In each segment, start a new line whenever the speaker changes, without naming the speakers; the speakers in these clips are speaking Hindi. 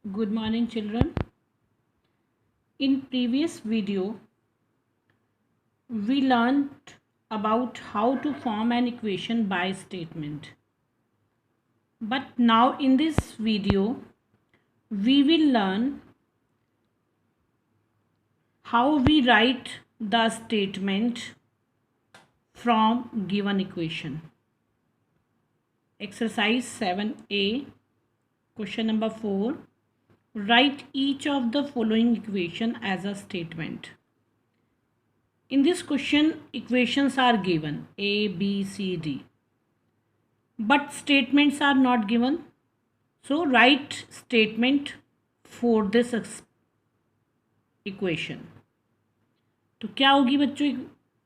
Good morning, children. In previous video, we learned about how to form an equation by statement. But now in this video, we will learn how we write the statement from given equation. Exercise 7a, question number 4. Write each of the following equation as a statement. In this question, equations are given A, B, C, D. But statements are not given. So write statement for this equation. तो क्या होगी बच्चों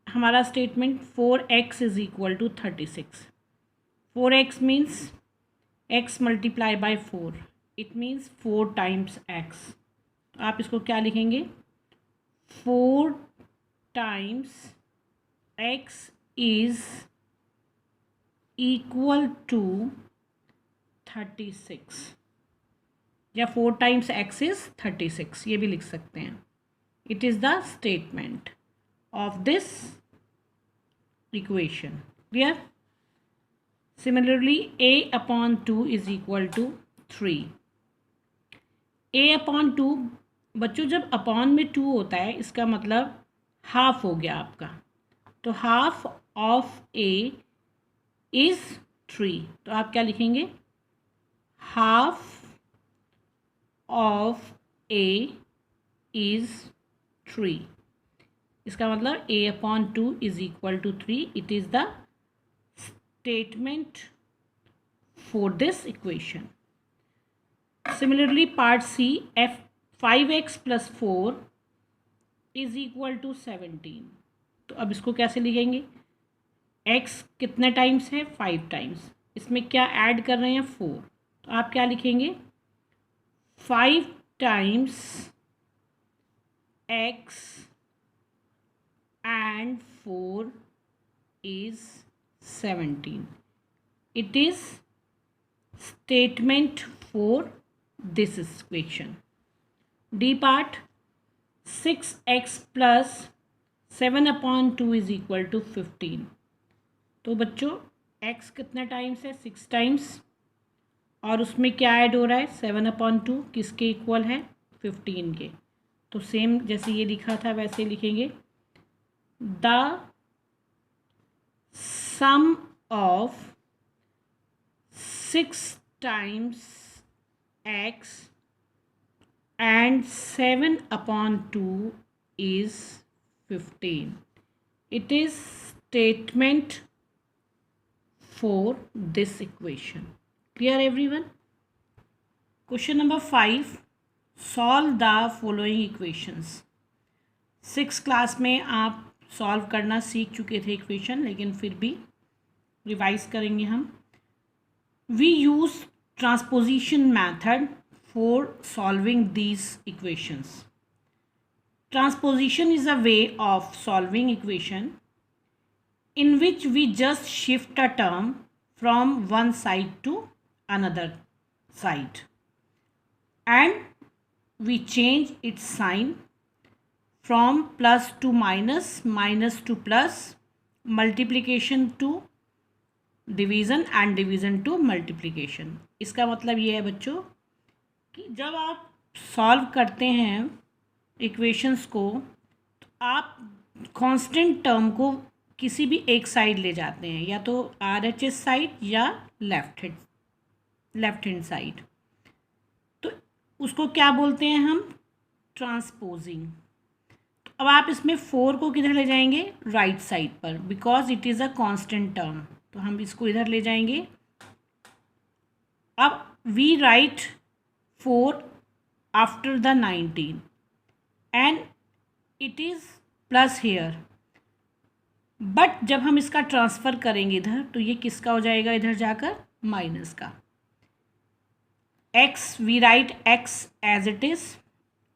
हमारा statement 4x is equal to 36. 4x means x multiply by 4. It means 4 times x. तो आप इसको क्या लिखेंगे 4 times x is equal to 36 या 4 टाइम्स x इज 36 ये भी लिख सकते हैं. It is the statement of this equation. Clear. Similarly a upon 2 is equal to 3. a upon 2 बच्चों जब अपॉन में 2 होता है इसका मतलब हाफ हो गया आपका. तो हाफ ऑफ a इज़ 3. तो आप क्या लिखेंगे हाफ ऑफ a इज़ 3. इसका मतलब a upon 2 is equal to 3. It is the statement for this equation. Similarly part c 5x plus 4 is equal to 17. तो अब इसको कैसे लिखेंगे x कितने टाइम्स है 5 टाइम्स. इसमें क्या ऐड कर रहे हैं 4. तो आप क्या लिखेंगे 5 times x and 4 is 17. It is statement for this equation. D part 6x plus 7 upon 2 is equal to 15. तो बच्चों x कितने टाइम्स है 6 टाइम्स और उसमें क्या ऐड हो रहा है 7 अपॉन 2 किसके इक्वल है 15 के. तो सेम जैसे ये लिखा था वैसे लिखेंगे the sum of 6 times x and 7 upon 2 is 15. It is statement for this equation. Clear everyone? Question number 5. Solve the following equations. 6 class में आप सॉल्व करना सीख चुके थे इक्वेशन लेकिन फिर भी रिवाइज करेंगे हम. We use transposition method for solving these equations. Transposition is a way of solving equation in which we just shift a term from one side to another side and we change its sign from plus to minus, minus to plus, multiplication to division and division to multiplication. इसका मतलब ये है बच्चों कि जब आप सॉल्व करते हैं इक्वेशंस को तो आप कांस्टेंट टर्म को किसी भी एक साइड ले जाते हैं या तो RHS साइड या लेफ्ट हैंड साइड. तो उसको क्या बोलते हैं हम ट्रांसपोजिंग. अब आप इसमें 4 को किधर ले जाएंगे राइट साइड पर because it is a constant term. तो हम इसको इधर ले जाएंगे. अब we write 4 after the 19 and it is plus here. But जब हम इसका ट्रांसफ़र करेंगे इधर तो ये किसका हो जाएगा इधर जाकर माइनस का. x we write x as it is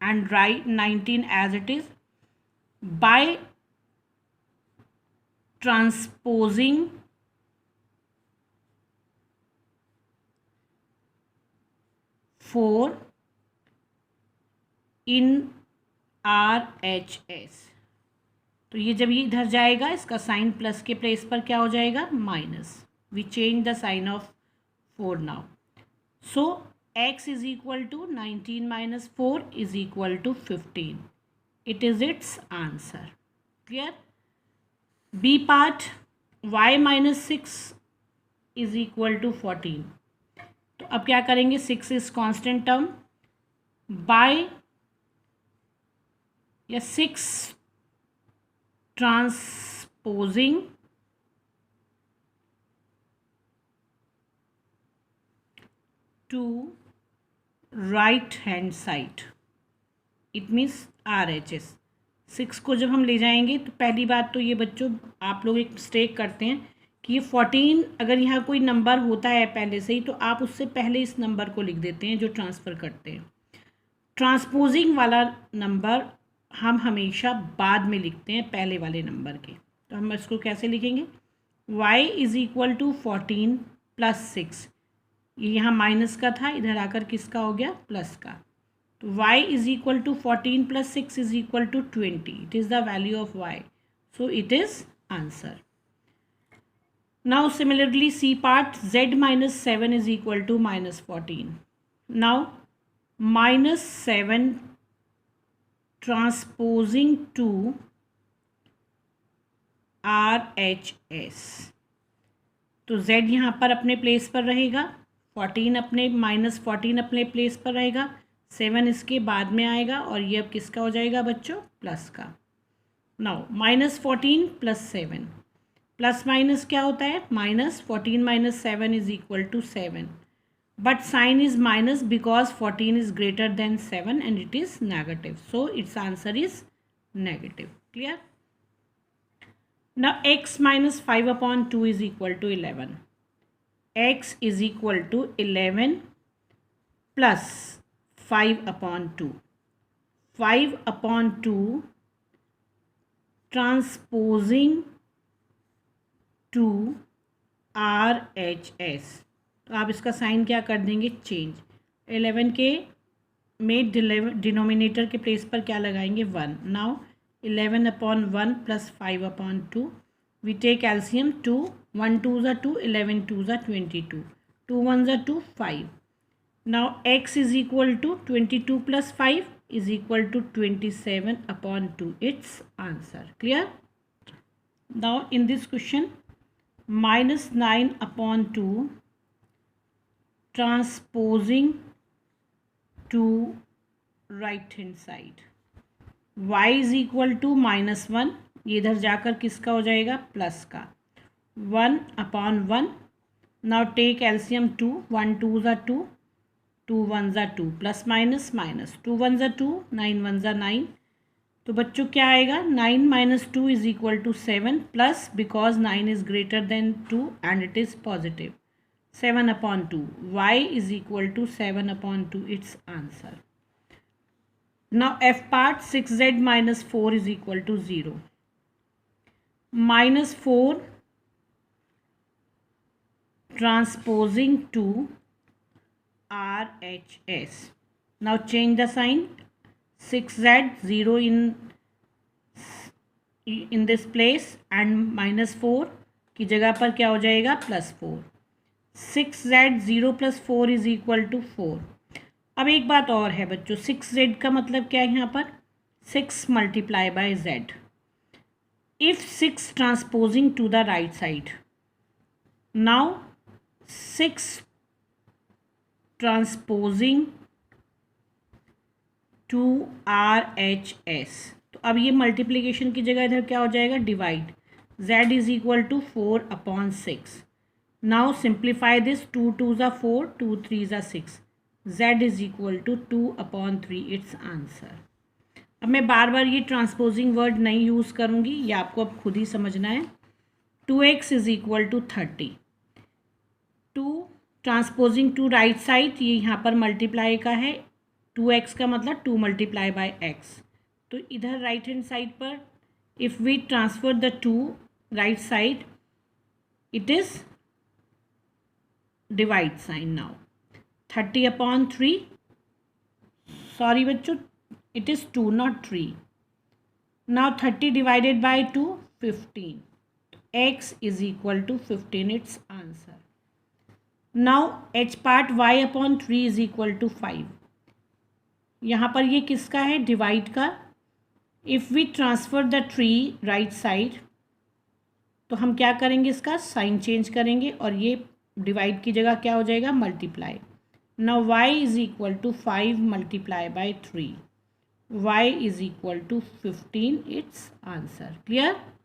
and write 19 as it is by transposing 4 in RHS। तो ये जब ये इधर जाएगा इसका साइन प्लस के प्लेस पर क्या हो जाएगा, minus. We change the sign of 4 now. So x is equal to 19 minus 4 is equal to 15. It is its answer. Clear? B part, y minus 6 is equal to 14. तो अब क्या करेंगे, 6 इज कांस्टेंट टर्म, बाय या 6 transposing to right hand side, it means RHS। 6 को जब हम ले जाएंगे तो पहली बात तो ये बच्चों आप लोग एक मिस्टेक करते हैं कि ये 14 अगर यहाँ कोई नंबर होता है पहले से ही तो आप उससे पहले इस नंबर को लिख देते हैं जो ट्रांसफ़र करते हैं। ट्रांसपोजिंग वाला नंबर हम हमेशा बाद में लिखते हैं पहले वाले नंबर के। तो हम इसको कैसे लिखेंगे, y is equal to 14 plus 6, ये यहाँ माइनस का था, इधर आकर किसका हो गया, प्लस का। तो y is equal to 14 plus 6 is equal to 20. It is the value of y, so it is answer. Now similarly C part, z minus 7 is equal to minus 14. Now minus 7 transposing to RHS, तो z यहाँ पर अपने प्लेस पर रहेगा, 14 अपने -14 अपने प्लेस पर रहेगा, 7 इसके बाद में आएगा और ये अब किसका हो जाएगा बच्चों, प्लस का। नाउ -14 प्लस 7, प्लस माइनस क्या होता है, -14 minus 7 is equal to 7, but sign is minus because 14 is greater than 7 and it is negative, so it's answer is negative. Clear? Now x minus 5/2 is equal to 11. x is equal to 11 plus 5/2. 5/2 transposing to RHS, तो आप इसका साइन क्या कर देंगे, चेंज। 11 के में डिनोमिनेटर के प्लेस पर क्या लगाएंगे, 1। Now 11/1 plus 5/2, we take LCM 2, 1 2 ज़ा 2, 11 2 ज़ा 22, 2 1 ज़ा 2, 5। Now x is equal to 22 plus 5 is equal to 27/2, it's answer. Clear? Now in this question -9/2 transposing to right hand side, y is equal to -1, ये इधर जाकर किसका हो जाएगा, प्लस का, 1/1। नाउ टेक एलसीएम 2, 1 2 ज़ा 2, 2 1 ज़ा 2, प्लस माइनस माइनस, 2 1 ज़ा 2, 9 1 ज़ा 9, तो बच्चों क्या आएगा, 9 minus 2 is equal to 7 plus because 9 is greater than 2 and it is positive, 7/2, y is equal to 7/2, it's answer. Now f part, 6z minus 4 is equal to 0. -4 transposing to RHS. Now change the sign. 6z 0 in this place and -4 की जगह पर क्या हो जाएगा, +4। 6z 0 + 4 is equal to 4। अब एक बात और है बच्चों, 6z का मतलब क्या है यहाँ पर, 6 × z। If 6 transposing to the right side, now 6 transposing to RHS, तो अब ये मल्टीप्लिकेशन की जगह इधर क्या हो जाएगा, divide. z is equal to 4/6। Now simplify this, 2 2 ज़ा 4, 2 3 ज़ा 6, z is equal to 2/3, it's answer. अब मैं बार बार ये ट्रांसपोजिंग वर्ड नहीं यूज़ करूँगी, ये आपको अब खुद ही समझना है। 2x is equal to 30, 2 transposing to right side, ये यहाँ पर मल्टीप्लाई का है, 2x का मतलब 2 × x, तो इधर राइट हैंड साइड पर if we transfer the 2 right side, it is divide sign. Now 30/3, sorry बच्चों It is 2, not 3. Now 30 divided by 2, 15. X is equal to 15, its answer. Now h part y upon 3 is equal to 5. यहाँ पर ये किसका है? डिवाइड का. If we transfer the three right side, तो हम क्या करेंगे? इसका साइन चेंज करेंगे और ये डिवाइड की जगह क्या हो जाएगा? Multiply. Now y is equal to 5 multiply by 3. y is equal to 15, it's answer. Clear?